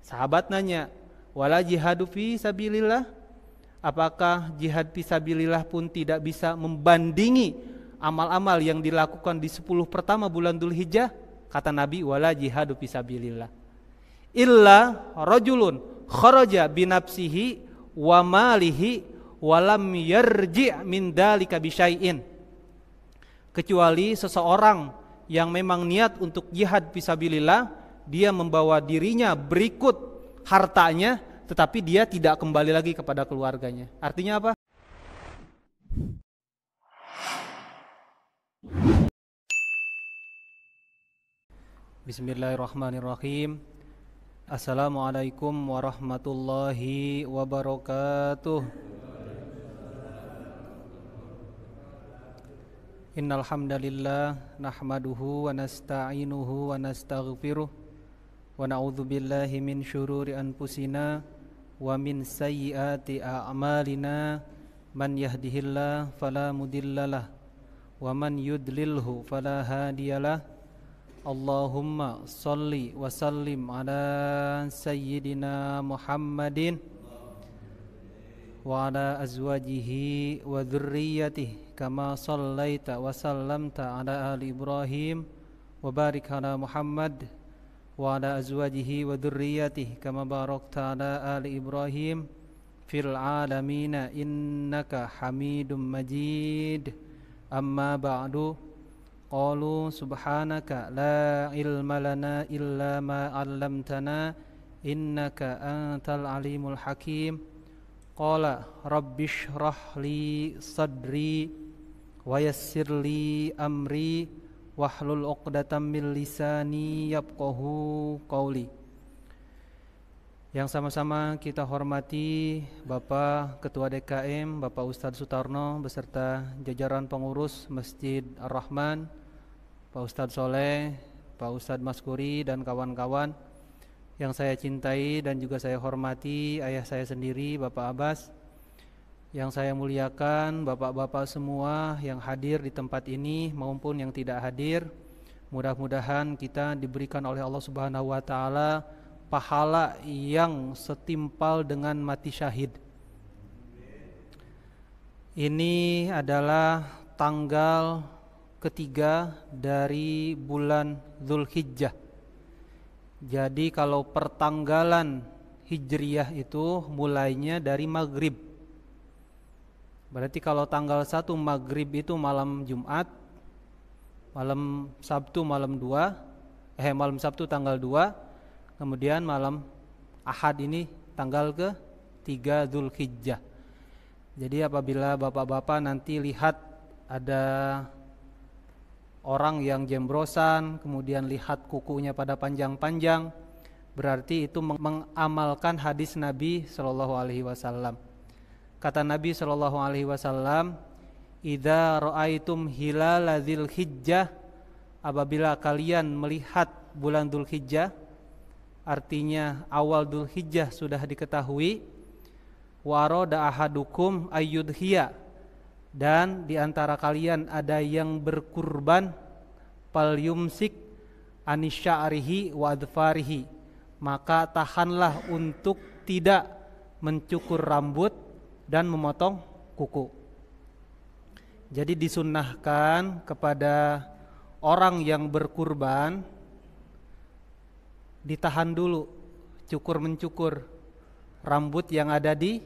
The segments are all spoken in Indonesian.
Sahabat nanya, wala jihadu fi sabilillah? Apakah jihad fi sabilillah pun tidak bisa membandingi amal-amal yang dilakukan di 10 pertama bulan Dzulhijjah? Kata Nabi, wala jihadu fi sabilillah illa rajulun kharaja binafsihi wa malihi walam yarji' min dalika bisyai'in. Kecuali seseorang yang memang niat untuk jihad fisabilillah, dia membawa dirinya berikut hartanya, tetapi dia tidak kembali lagi kepada keluarganya. Artinya apa? Bismillahirrahmanirrahim. Assalamualaikum warahmatullahi wabarakatuh. Innal hamdalillah nahmaduhu wa nasta'inuhu wa nastaghfiruh wa na'udzu billahi min syururi anfusina wa min sayyiati a'malina. Man yahdihillahu fala mudhillalah wa man yudlilhu fala hadiyalah. Allahumma salli wa sallim ala sayyidina Muhammadin wa ala azwajihi wa dhurriyyatihi kama sallaita wa sallamta ala ali Ibrahim wa barik ala Muhammad wa ala azwajihi wa dhurriyyatihi kama barakta ala ali Ibrahim fil alamina innaka Hamidum Majid. Amma ba'du. Qalu subhanaka la ilma lana illa ma 'allamtana innaka antal alimul hakim. Qala rabbishrah li sadri wa yassir li amri wahlul 'uqdatam min lisani yafqahu qawli. Yang sama-sama kita hormati Bapak Ketua DKM, Bapak Ustadz Sutarno beserta jajaran pengurus Masjid Ar-Rahman, Pak Ustadz Soleh, Pak Ustadz Maskuri dan kawan-kawan yang saya cintai dan juga saya hormati, ayah saya sendiri Bapak Abbas, yang saya muliakan bapak-bapak semua yang hadir di tempat ini maupun yang tidak hadir. Mudah-mudahan kita diberikan oleh Allah Subhanahu wa taala pahala yang setimpal dengan mati syahid. Ini adalah tanggal ketiga dari bulan Dzulhijjah. Jadi kalau pertanggalan Hijriyah itu mulainya dari maghrib. Berarti kalau tanggal 1 maghrib itu malam Jumat, malam Sabtu malam Sabtu tanggal 2, kemudian malam Ahad ini tanggal ke-3 Dzulhijjah. Jadi apabila bapak-bapak nanti lihat ada orang yang jembrosan, kemudian lihat kukunya pada panjang-panjang, berarti itu mengamalkan hadis Nabi sallallahu alaihi wasallam. Kata Nabi sallallahu alaihi wasallam, "Idza ra'aitum hilala Dzulhijjah", apabila kalian melihat bulan Dzulhijjah, artinya awal Dzulhijjah sudah diketahui, wa arada ahadukum ayyudhiya, dan di antara kalian ada yang berkurban, fal yumsik anisya'rihi wa adfarihi, maka tahanlah untuk tidak mencukur rambut dan memotong kuku. Jadi disunnahkan kepada orang yang berkurban ditahan dulu cukur-mencukur rambut yang ada di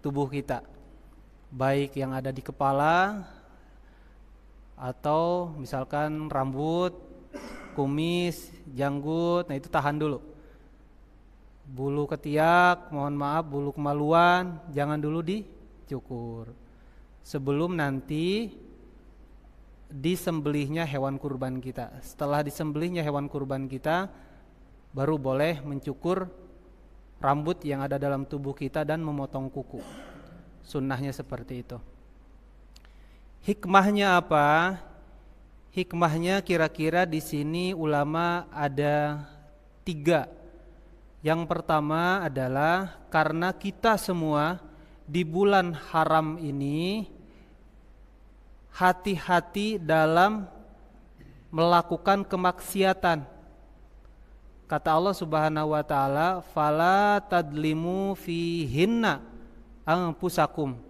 tubuh kita, baik yang ada di kepala atau misalkan rambut, kumis, janggut, nah itu tahan dulu. Bulu ketiak, mohon maaf, bulu kemaluan jangan dulu dicukur sebelum nanti disembelihnya hewan kurban kita. Setelah disembelihnya hewan kurban kita, baru boleh mencukur rambut yang ada dalam tubuh kita dan memotong kuku. Sunnahnya seperti itu. Hikmahnya apa? Hikmahnya kira-kira di sini ulama ada 3. Yang pertama adalah karena kita semua di bulan haram ini hati-hati dalam melakukan kemaksiatan. Kata Allah Subhanahu wa taala, "Fala tadlimu fihinna anfusakum."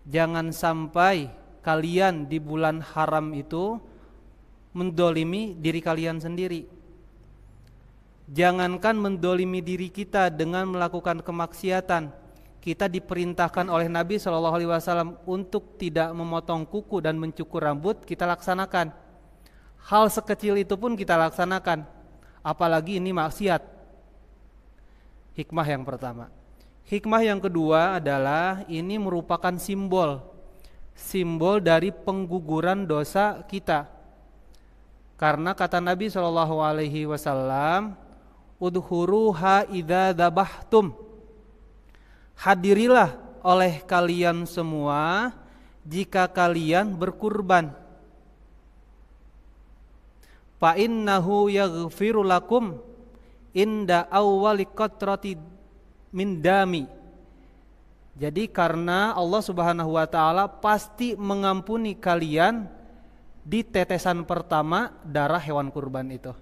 Jangan sampai kalian di bulan haram itu mendolimi diri kalian sendiri. Jangankan mendolimi diri kita dengan melakukan kemaksiatan. Kita diperintahkan oleh Nabi SAW untuk tidak memotong kuku dan mencukur rambut, kita laksanakan. Hal sekecil itu pun kita laksanakan. Apalagi ini maksiat. Hikmah yang pertama. Hikmah yang kedua adalah ini merupakan simbol dari pengguguran dosa kita. Karena kata Nabi SAW, udhuruha idza dzabahtum. Hadirilah oleh kalian semua jika kalian berkurban. Fa innahu yaghfiru lakum inda awwali qatrati min dami. Jadi karena Allah Subhanahu wa taala pasti mengampuni kalian di tetesan pertama darah hewan kurban itu.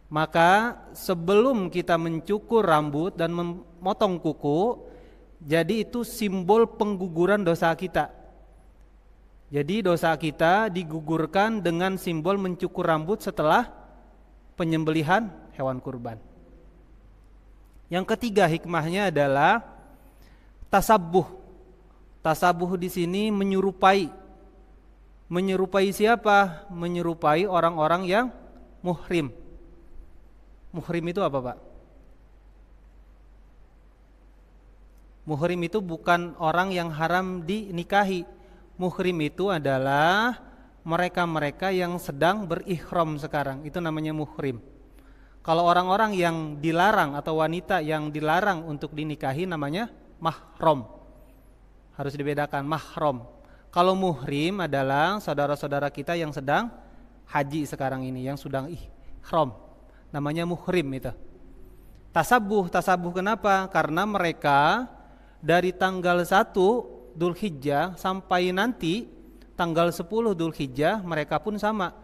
Maka sebelum kita mencukur rambut dan memotong kuku, jadi itu simbol pengguguran dosa kita. Jadi dosa kita digugurkan dengan simbol mencukur rambut setelah penyembelihan hewan kurban. Yang ketiga hikmahnya adalah tasabbuh. Tasabbuh di sini menyerupai. Menyerupai siapa? Menyerupai orang-orang yang muhrim. Muhrim itu apa, Pak? Muhrim itu bukan orang yang haram dinikahi. Muhrim itu adalah mereka-mereka yang sedang berihram sekarang. Itu namanya muhrim. Kalau orang-orang yang dilarang atau wanita yang dilarang untuk dinikahi namanya mahram. Harus dibedakan mahram. Kalau muhrim adalah saudara-saudara kita yang sedang haji sekarang ini, yang sedang ihram. Namanya muhrim itu. Tasabuh kenapa? Karena mereka dari tanggal 1 Dzulhijjah sampai nanti tanggal 10 Dzulhijjah mereka pun sama.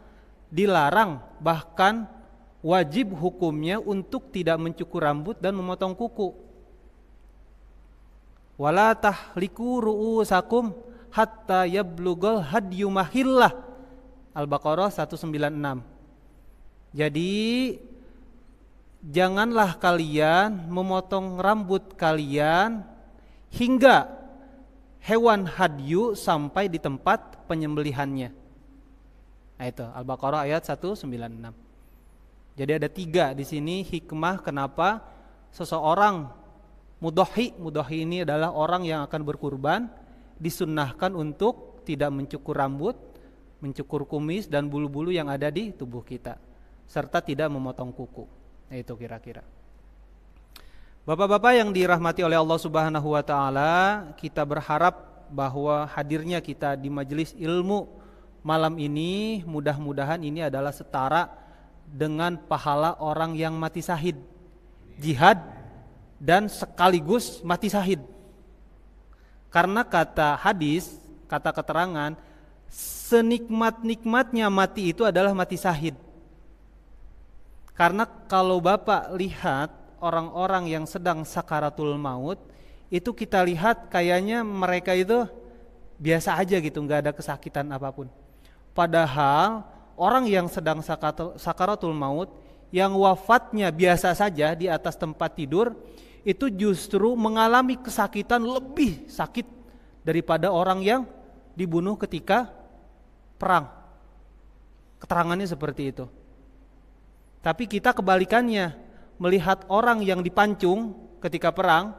Dilarang, bahkan wajib hukumnya untuk tidak mencukur rambut dan memotong kuku. Wala tahliku ru'usakum hatta yablughal hadyu mahillah. Al-Baqarah 196. Jadi janganlah kalian memotong rambut kalian hingga hewan hadyu sampai di tempat penyembelihannya. Nah itu Al-Baqarah ayat 196. Jadi ada 3 di sini hikmah kenapa seseorang mudhahi ini adalah orang yang akan berkurban, disunnahkan untuk tidak mencukur rambut, mencukur kumis dan bulu-bulu yang ada di tubuh kita, serta tidak memotong kuku. Nah itu kira-kira. Bapak-bapak yang dirahmati oleh Allah Subhanahu wa taala, kita berharap bahwa hadirnya kita di majelis ilmu malam ini mudah-mudahan ini adalah setara dengan pahala orang yang mati syahid, jihad dan sekaligus mati syahid. Karena kata hadis, kata keterangan, senikmat-nikmatnya mati itu adalah mati syahid. Karena kalau Bapak lihat orang-orang yang sedang sakaratul maut, itu kita lihat kayaknya mereka itu biasa aja gitu, gak ada kesakitan apapun. Padahal orang yang sedang sakaratul maut, yang wafatnya biasa saja di atas tempat tidur, itu justru mengalami kesakitan lebih sakit daripada orang yang dibunuh ketika perang. Keterangannya seperti itu. Tapi kita kebalikannya, melihat orang yang dipancung ketika perang,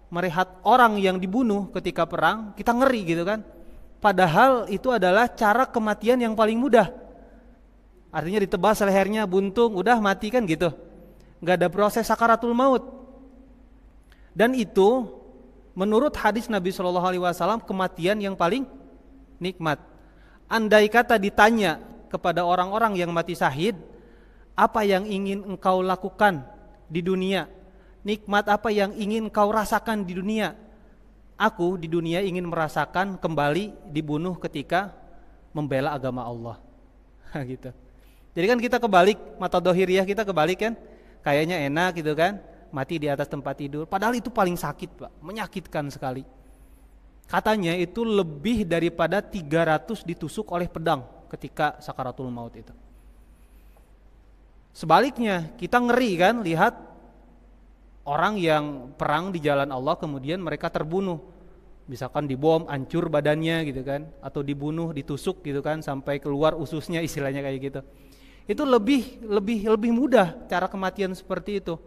melihat orang yang dibunuh ketika perang, kita ngeri gitu kan. Padahal itu adalah cara kematian yang paling mudah. Artinya ditebas lehernya, buntung, udah mati kan gitu. Gak ada proses sakaratul maut. Dan itu menurut hadis Nabi SAW kematian yang paling nikmat. Andai kata ditanya kepada orang-orang yang mati syahid, apa yang ingin engkau lakukan di dunia? Nikmat apa yang ingin kau rasakan di dunia? Aku di dunia ingin merasakan kembali dibunuh ketika membela agama Allah. Gitu. Jadi kan kita kebalik, mata dohiriyah kita kebalik kan. kayaknya enak gitu kan, mati di atas tempat tidur. Padahal itu paling sakit Pak, menyakitkan sekali. Katanya itu lebih daripada 300 ditusuk oleh pedang ketika sakaratul maut itu. Sebaliknya kita ngeri kan lihat orang yang perang di jalan Allah kemudian mereka terbunuh. Misalkan dibom, hancur badannya gitu kan, atau dibunuh, ditusuk gitu kan sampai keluar ususnya, istilahnya kayak gitu. Itu lebih mudah cara kematian seperti itu.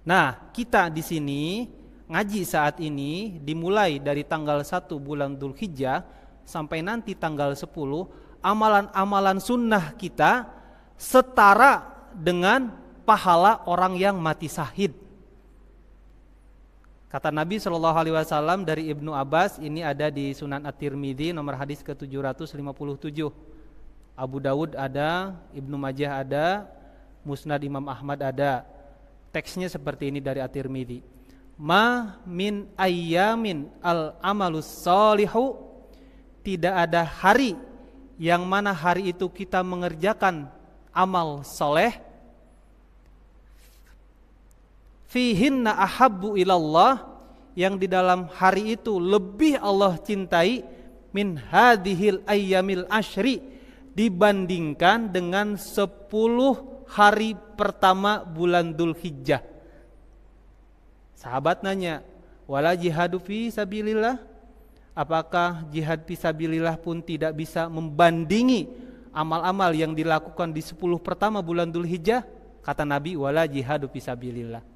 Nah, kita di sini ngaji saat ini dimulai dari tanggal 1 bulan Dzulhijjah sampai nanti tanggal 10, amalan-amalan sunnah kita setara dengan pahala orang yang mati syahid. Kata Nabi SAW dari Ibnu Abbas, ini ada di Sunan At-Tirmidzi nomor hadis ke-757. Abu Dawud ada, Ibnu Majah ada, Musnad Imam Ahmad ada. Teksnya seperti ini dari At-Tirmidzi. Ma min ayyamin al-amalus solihu, tidak ada hari yang mana hari itu kita mengerjakan amal soleh, fihinna ahabbu ilallah, yang di dalam hari itu lebih Allah cintai, min hadhil ayyamil ashri, dibandingkan dengan 10 hari pertama bulan Dzulhijjah. Sahabat nanya, wala jihadu fi sabilillah, apakah jihad fi sabilillah pun tidak bisa membandingi amal-amal yang dilakukan di 10 pertama bulan Dzulhijjah? Kata Nabi, wala jihadu fi sabilillah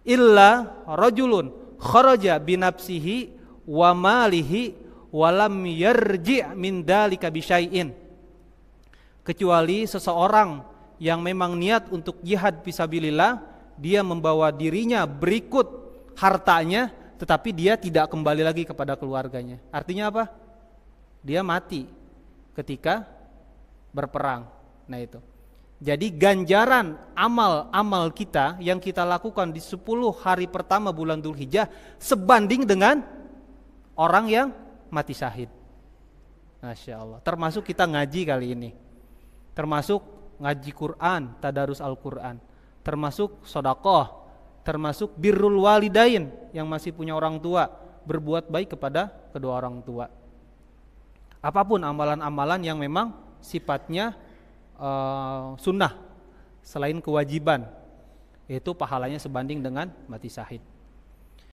illa rajulun kharaja binafsihi wa malihi wa lam yarji' min dalika bisyai'in, kecuali seseorang yang memang niat untuk jihad fisabilillah, dia membawa dirinya berikut hartanya, tetapi dia tidak kembali lagi kepada keluarganya. Artinya apa? Dia mati ketika berperang. Nah itu. Jadi ganjaran amal-amal kita yang kita lakukan di 10 hari pertama bulan Dzulhijjah sebanding dengan orang yang mati syahid. Masya Allah. Termasuk kita ngaji kali ini, termasuk ngaji Quran, tadarus Al-Quran, termasuk sedekah, termasuk birrul walidain, yang masih punya orang tua, berbuat baik kepada kedua orang tua. Apapun amalan-amalan yang memang sifatnya sunnah selain kewajiban, itu pahalanya sebanding dengan mati syahid.